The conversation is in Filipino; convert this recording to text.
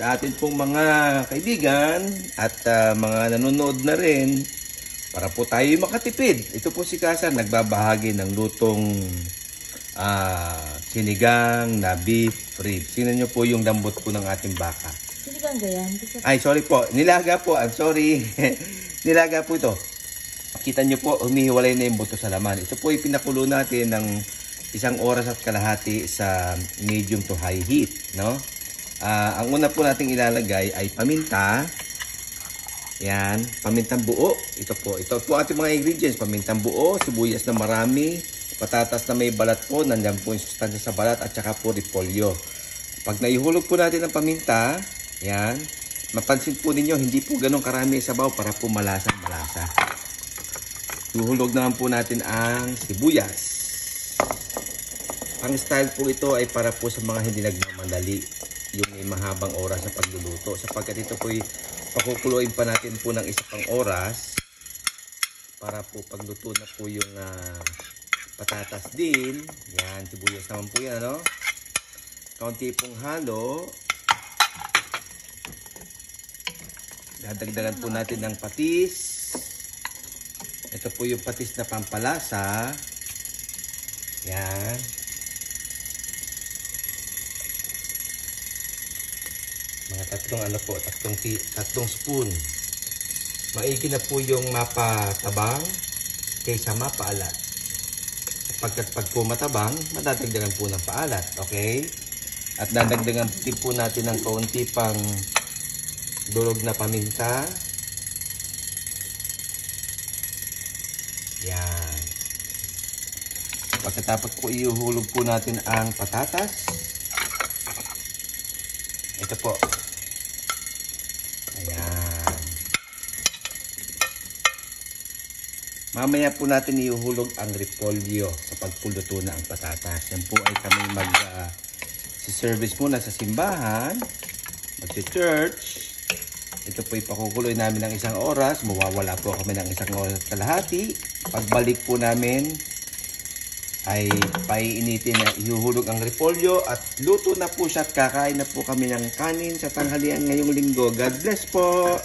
sa atin pong mga kaibigan at mga nanonood na rin para po tayo makatipid. Ito po si Kasan nagbabahagi ng lutong sinigang na beef ribs. Tingnan nyo po yung lambot po ng ating baka. Sinigang ganyan? Ay, sorry po. Nilaga po. I'm sorry. Nilaga po ito. Kita nyo po, humihiwalay na yung buto sa laman. Ito po yung pinakulo natin ng 1 oras at kalahati sa medium to high heat, no? Ang una po nating ilalagay ay paminta. Yan, pamintang buo. Ito po ating mga ingredients. Pamintang buo, sibuyas na marami, patatas na may balat po, nandiyan po yung sustansya sa balat, at saka po repolyo. Pag naihulog po natin ang paminta, yan, mapansin po ninyo, hindi po ganun karami sa sabaw para po malasang-malasa. Ihulog naman po natin ang sibuyas. Ang style po ito ay para po sa mga hindi nagmamadali, yung may mahabang oras sa pagluluto. Sapagkat ito po pakukuluin pa natin po ng 1 pang oras para po pagluto na po yung patatas din. Yan, sibuyas naman po yan, no? Kaunti pong halo. Dadagdagan po natin ng patis. Ito po yung patis na pampalasa. Yan. Mga tatlong spoon. Maigi na po yung mapatabang kaysa mapaalat. Sapagkat pag po matabang, madadagdagan po ng paalat. Okay? At dadagdagan din po natin ng kaunti pang durog na paminta. Yan. Pagkatapos po ihuhulog po natin ang patatas. Ito po. Ayan. Mamaya po natin ihuhulog ang repolyo sa pagpuluto na ang patatas. Yan po ay kami mag-service muna sa simbahan, mag-church. Ito po ipakukuloy namin ng 1 oras. Mawawala po kami ng 1 oras at kalahati. Pagbalik po namin ay paiinitin na ihuhulog ang repolyo at luto na po siya at kakain na po kami ng kanin sa tanghalian ngayong linggo. God bless po!